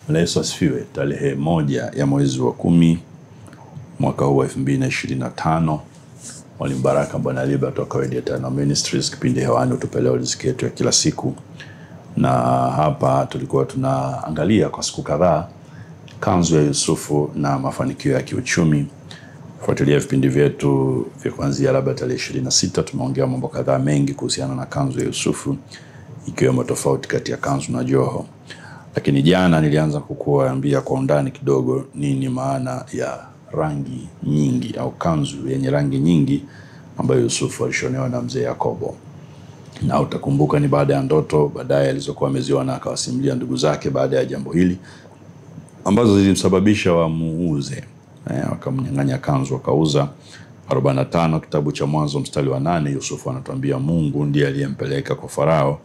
Yesu asifiwe. Tarehe 1 ya mwezi wa 10 mwaka huu 2025, Mwalimu Baraka Bwana Liba toka Radio Eternal Ministries, kipindi hewani utupeleo riziki yetu ya kila siku. Na hapa tulikuwa tunaangalia kwa siku kadhaa kanzu ya Yusufu na mafanikio ya kiuchumi. Fuatilia vipindi vyetu vya kuanzia labda tarehe 26, tumeongea mambo kadhaa mengi kuhusiana na kanzu ya Yusufu, ikiwemo tofauti kati ya kanzu na joho. Lakini jana nilianza kukuambia kwa undani kidogo nini maana ya rangi nyingi au kanzu yenye rangi nyingi ambayo Yusufu alishonewa na mzee Yakobo. Na utakumbuka ni baada ya ndoto baadaye alizokuwa ameziona akawasimulia ndugu zake baada ya jambo hili, ambazo zilimsababisha wamuuze. Wakamnyang'anya kanzu wakauza. 45 kitabu cha Mwanzo mstari wa 8, Yusufu anatuambia Mungu ndiye aliyempeleka kwa Farao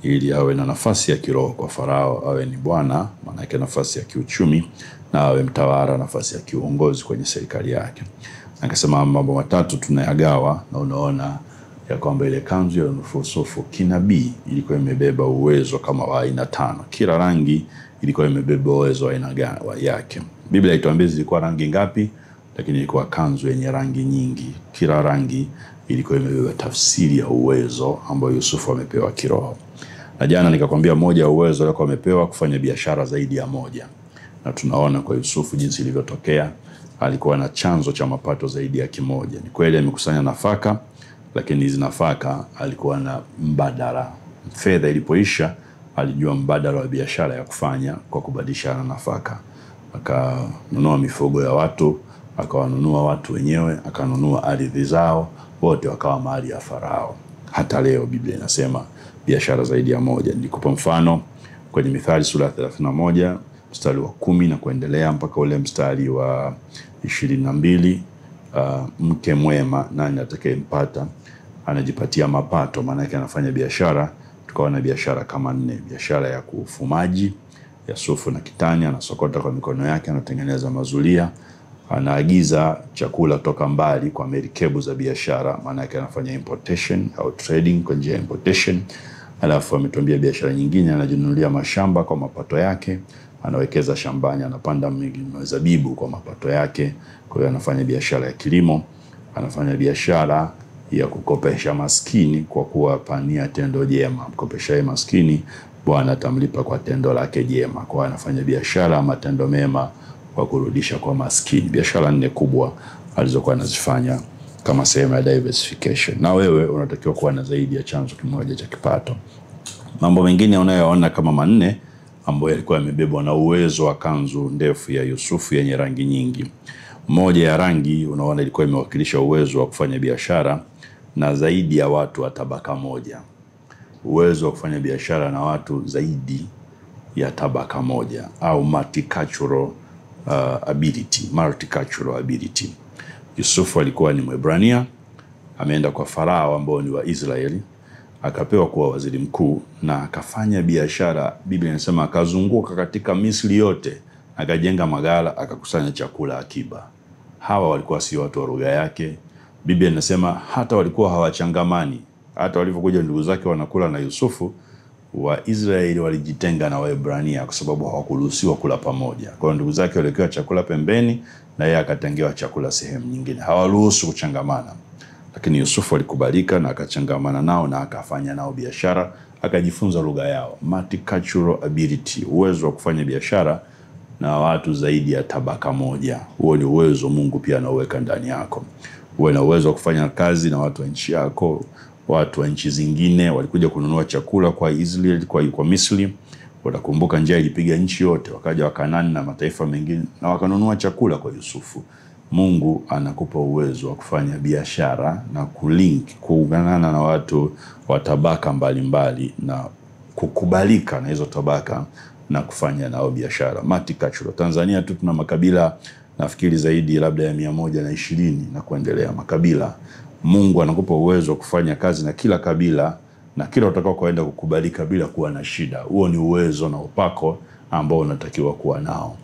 ili awe na nafasi ya kiroho kwa Farao, awe ni bwana, maana yake nafasi ya kiuchumi, na awe mtawala, nafasi ya kiuongozi kwenye serikali yake. Akasema mambo matatu tunayagawa, na unaona ya kwamba ile kanzu ya Yusufu kinabii ilikuwa imebeba uwezo kama wa aina 5. Kila rangi ilikuwa imebeba uwezo wa aina yake. Biblia ituambia zilikuwa rangi ngapi, lakini ilikuwa kanzu yenye rangi nyingi. Kila rangi ilikuwa imebeba tafsiri ya uwezo ambao Yusufu amepewa kiroho. Na jana nikakwambia moja ya uwezo alikuwa amepewa kufanya biashara zaidi ya moja. Na tunaona kwa Yusufu jinsi ilivyotokea, alikuwa na chanzo cha mapato zaidi ya kimoja. Ni kweli amekusanya nafaka, lakini hizi nafaka alikuwa na mbadala. Fedha ilipoisha, alijua mbadala wa biashara ya kufanya kwa kubadilishana nafaka. Akanunua mifugo ya watu, akawanunua watu wenyewe, akanunua ardhi zao, wote wakawa mali ya Farao. Hata leo Biblia inasema biashara zaidi ya moja. Nikupa mfano kwenye Mithali sura 31 mstari wa 10 na kuendelea mpaka ule mstari wa 22. Mke mwema nani atakayempata? Anajipatia mapato, maana yake anafanya biashara. Tukawa na biashara kama 4. Biashara ya kufumaji ya sufu na kitani, anasokota kwa mikono yake, anatengeneza mazulia. Anaagiza chakula toka mbali kwa merikebu za biashara, maana yake anafanya importation au trading kwa njia ya importation. Alafu ametuambia biashara nyingine, anajinunulia mashamba kwa mapato yake, anawekeza shambani, anapanda mizabibu kwa mapato yake. Kwa hiyo anafanya biashara ya kilimo. Anafanya biashara ya kukopesha maskini kwa kuwapania tendo jema. Mkopeshaye maskini Bwana atamlipa kwa tendo lake jema. Kwa hiyo anafanya biashara matendo mema kwa kurudisha kwa maskini. Biashara 4 kubwa alizokuwa anazifanya kama sehemu ya diversification. Na wewe unatakiwa kuwa na zaidi ya chanzo kimoja cha kipato. Mambo mengine unayoona kama 4 ambayo yalikuwa yamebebwa na uwezo wa kanzu ndefu ya Yusufu yenye rangi nyingi. Moja ya rangi unaona ilikuwa imewakilisha uwezo wa kufanya biashara na zaidi ya watu wa tabaka moja. Uwezo wa kufanya biashara na watu zaidi ya tabaka moja, au multicultural ability. Yusufu alikuwa ni Mwebrania, ameenda kwa Farao ambao ni wa Israeli, akapewa kuwa waziri mkuu na akafanya biashara. Biblia inasema akazunguka katika Misri yote, akajenga maghala, akakusanya chakula akiba. Hawa walikuwa si watu wa lugha yake. Biblia inasema hata walikuwa hawachangamani. Hata walipokuja ndugu zake wanakula na Yusufu, Waisraeli walijitenga na Waebrania kwa sababu hawakuruhusiwa kula pamoja. Kwa hiyo ndugu zake waliwekewa chakula pembeni na yeye akatengewa chakula sehemu nyingine. Hawaruhusu kuchangamana. Lakini Yusufu alikubalika na akachangamana nao na akafanya nao biashara, akajifunza lugha yao. Multicultural ability, uwezo wa kufanya biashara na watu zaidi ya tabaka moja. Huo ni uwezo Mungu pia anauweka ndani yako. Uwe na uwezo wa kufanya kazi na watu wa nchi yako. Watu wa nchi zingine walikuja kununua chakula kwa Israeli, kwa Misri. Watakumbuka njaa ilipiga nchi yote, wakaja Wakanaani na mataifa mengine na wakanunua chakula kwa Yusufu. Mungu anakupa uwezo wa kufanya biashara na kuungana na watu wa tabaka mbalimbali na kukubalika na hizo tabaka na kufanya nao biashara. Multicultural. Tanzania tu tuna makabila nafikiri zaidi labda ya 120 na kuendelea makabila. Mungu anakupa uwezo wa kufanya kazi na kila kabila na kila utakao kwenda kukubalika bila kuwa na shida. Huo ni uwezo na upako ambao unatakiwa kuwa nao.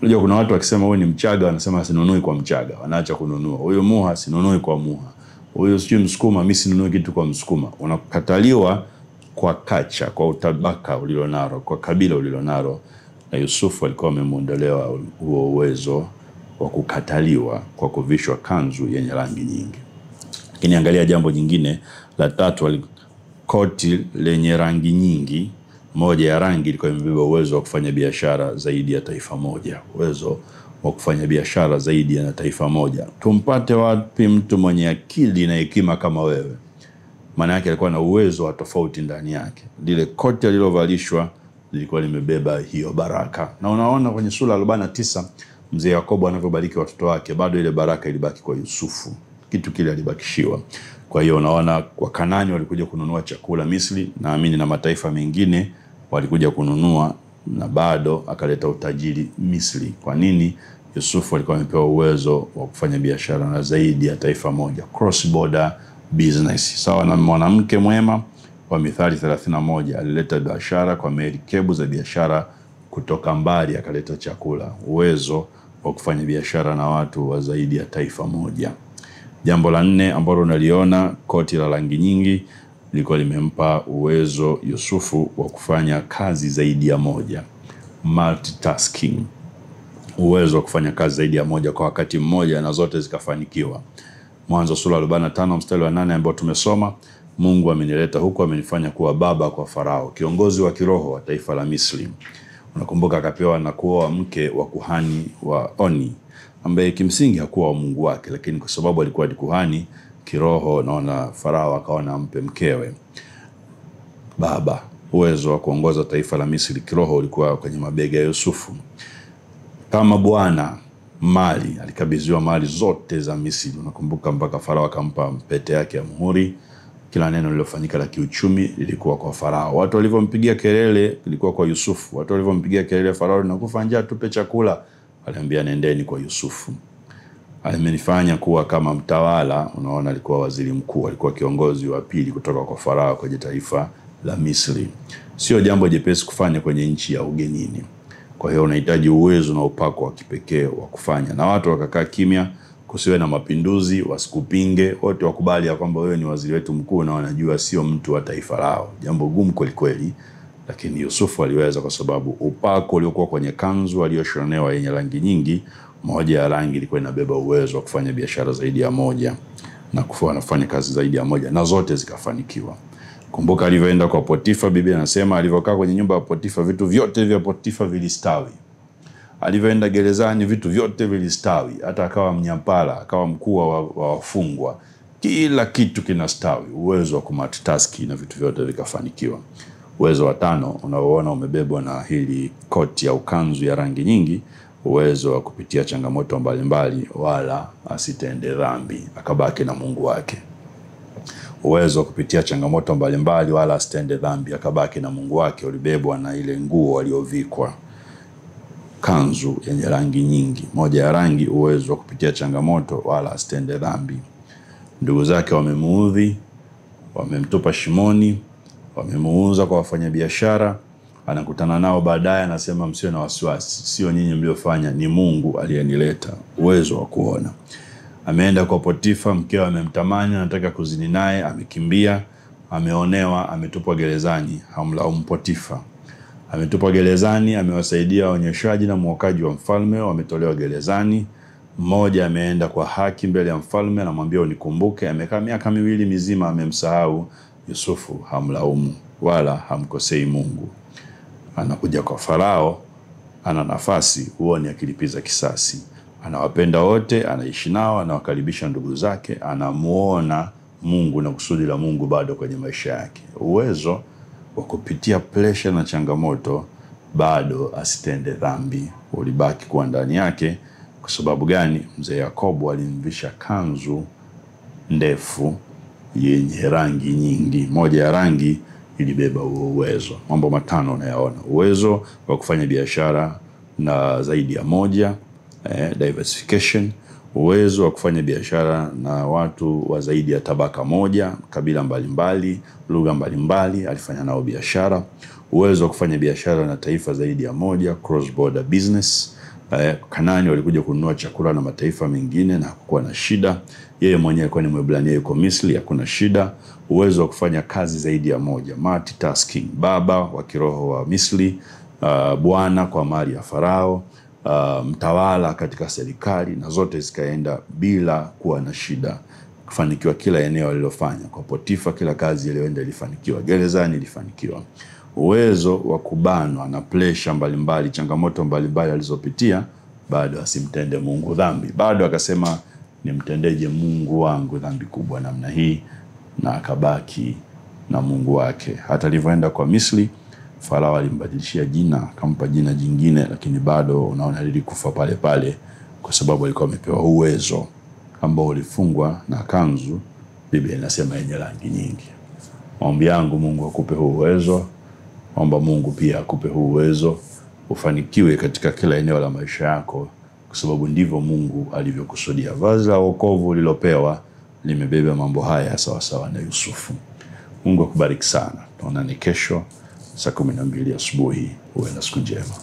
Unajua kuna watu wakisema wewe ni Mchaga wanasema sinunui kwa Mchaga, wanaacha kununua. Huyo Muha sinunui kwa Muha. Huyo sio Msukuma, mimi sinunui kitu kwa Msukuma. Unakataliwa kwa kacha, kwa utabaka ulilonalo, kwa kabila ulilonalo. na Yusufu alikuwa amemuondolewa huo uwezo wa kukataliwa kwa kuvishwa kanzu yenye rangi nyingi. Lakini angalia jambo jingine la tatu, koti lenye rangi nyingi. Moja ya rangi ilikuwa imebeba uwezo wa kufanya biashara zaidi ya taifa moja. Uwezo wa kufanya biashara zaidi ya taifa moja. Tumpate wapi mtu mwenye akili na hekima kama wewe? Maana yake alikuwa na uwezo wa tofauti ndani yake. Lile koti alilovalishwa lilikuwa limebeba hiyo baraka. Na unaona kwenye sura 49 mzee Yakobo anavyobariki watoto wake, bado ile baraka ilibaki kwa Yusufu. Kitu kile alibakishiwa. Kwa hiyo unaona Wakanaani walikuja kununua chakula Misri, naamini na mataifa mengine walikuja kununua, na bado akaleta utajiri Misri. Kwa nini? Yusufu alikuwa amepewa uwezo wa kufanya biashara na zaidi ya taifa moja, cross border business. Sawa na mwanamke mwema wa Mithali 31, alileta biashara kwa merikebu za biashara kutoka mbali, akaleta chakula. Uwezo wa kufanya biashara na watu wa zaidi ya taifa moja. Jambo la 4 ambalo unaliona, koti la rangi nyingi lilikuwa limempa uwezo Yusufu wa kufanya kazi zaidi ya moja, multitasking. Uwezo wa kufanya kazi zaidi ya moja kwa wakati mmoja na zote zikafanikiwa. Mwanzo sura 45 mstari wa 8 ambao tumesoma, Mungu amenileta huko, amenifanya kuwa baba kwa Farao, kiongozi wa kiroho wa taifa la Misri. Unakumbuka akapewa na kuoa mke wa kuhani wa Oni, ambaye kimsingi hakuwa wa Mungu wake, lakini kwa sababu alikuwa ni kuhani kiroho, naona Farao akaona ampe mkewe. Baba, uwezo wa kuongoza taifa la Misri kiroho ulikuwa kwenye mabega ya Yusufu. Kama bwana mali, alikabidhiwa mali zote za Misri. Unakumbuka mpaka Farao akampa pete yake ya muhuri. Kila neno lilofanyika la kiuchumi lilikuwa kwa Farao. Watu walivyompigia kelele lilikuwa kwa Yusufu. Watu walivyompigia kelele, Farao nakufa njaa, tupe chakula, aliambia nendeni kwa Yusufu. Amenifanya kuwa kama mtawala. Unaona alikuwa waziri mkuu, alikuwa kiongozi wa pili kutoka kwa Farao kwenye taifa la Misri. Sio jambo jepesi kufanya kwenye nchi ya ugenini. Kwa hiyo unahitaji uwezo na upako wa kipekee wa kufanya. Na watu wakakaa kimya, kusiwe na mapinduzi, wasikupinge, wote wakubali ya kwamba wewe ni waziri wetu mkuu na wanajua sio mtu wa taifa lao. Jambo gumu kweli kweli, lakini Yusufu aliweza kwa sababu upako uliokuwa kwenye kanzu aliyoshonewa yenye rangi nyingi, moja ya rangi ilikuwa inabeba uwezo wa kufanya biashara zaidi ya moja na kufanya kazi zaidi ya moja, na zote zikafanikiwa. Kumbuka alivyoenda kwa Potifa, Biblia inasema alivyokaa kwenye nyumba ya Potifa vitu vyote vya Potifa vilistawi. Alivyoenda gerezani vitu vyote vilistawi, hata akawa mnyapara, akawa mkuu wa wafungwa, kila kitu kinastawi. Uwezo wa kumultitask na vitu vyote vikafanikiwa. Uwezo wa 5 unaoona umebebwa na hili koti au kanzu ya rangi nyingi, uwezo wa kupitia changamoto mbalimbali wala asitende dhambi, akabaki na Mungu wake. Uwezo wa kupitia changamoto mbalimbali wala asitende dhambi, akabaki na Mungu wake, ulibebwa na ile nguo aliyovikwa, kanzu yenye rangi nyingi. Moja ya rangi, uwezo wa kupitia changamoto wala asitende dhambi. Ndugu zake wamemuudhi, wamemtupa shimoni, wamemuuza kwa wafanyabiashara. Anakutana nao baadaye, anasema msio na wasiwasi, sio nyinyi mliofanya, ni Mungu aliyenileta. Uwezo wa kuona. Ameenda kwa Potifa, mkeo amemtamani, anataka kuzini naye, amekimbia, ameonewa, ametupwa gerezani, hamlaumu Potifa. Ametupwa gerezani, amewasaidia waonyeshaji na mwokaji wa mfalme, wametolewa gerezani. Mmoja ameenda kwa haki mbele ya mfalme, anamwambia unikumbuke, amekaa miaka 2 mizima amemsahau Yusufu, hamlaumu wala hamkosei Mungu. Anakuja kwa Farao, ana nafasi, uone akilipiza kisasi. Anawapenda wote, anaishi nao, anawakaribisha ndugu zake, anamuona Mungu na kusudi la Mungu bado kwenye maisha yake. Uwezo wa kupitia pressure na changamoto bado asitende dhambi ulibaki kuwa ndani yake. Kwa sababu gani? Mzee Yakobo alimvisha kanzu ndefu yenye rangi nyingi. Moja ya rangi ilibeba uwezo. Mambo 5 unayaona. Uwezo wa kufanya biashara na zaidi ya moja, diversification. Uwezo wa kufanya biashara na watu wa zaidi ya tabaka moja, kabila mbalimbali, lugha mbalimbali, alifanya nao biashara. Uwezo wa kufanya biashara na taifa zaidi ya moja, cross border business. Kanaani walikuja kununua chakula na mataifa mengine na hakukuwa na shida. Yeye mwenyewe alikuwa ni Mwebrania, yuko Misri, hakuna shida. Uwezo wa kufanya kazi zaidi ya moja, multitasking. Baba wa kiroho wa Misri, bwana kwa mali ya Farao, mtawala katika serikali, na zote zikaenda bila kuwa na shida, kufanikiwa kila eneo alilofanya. Kwa Potifa kila kazi iliyoenda ilifanikiwa, gerezani ilifanikiwa. Uwezo wa kubanwa na pressure mbalimbali, changamoto mbalimbali alizopitia, bado asimtende Mungu dhambi. Bado akasema, nimtendeje Mungu wangu dhambi kubwa namna hii? Na akabaki na Mungu wake. Hata alivyoenda kwa Misri, Farao alimbadilishia jina, akampa jina jingine, lakini bado unaona alikufa pale pale, kwa sababu alikuwa amepewa uwezo ambao ulifungwa na kanzu, Biblia inasema yenye rangi nyingi. Maombi yangu, Mungu akupe huu uwezo. Omba Mungu pia akupe huu uwezo, ufanikiwe katika kila eneo la maisha yako, kwa sababu ndivyo Mungu alivyokusudia. Vazi la wokovu ulilopewa limebeba mambo haya sawa sawa na Yusufu. Mungu akubariki sana. Tuonane kesho saa 12 asubuhi. Uwe na siku njema.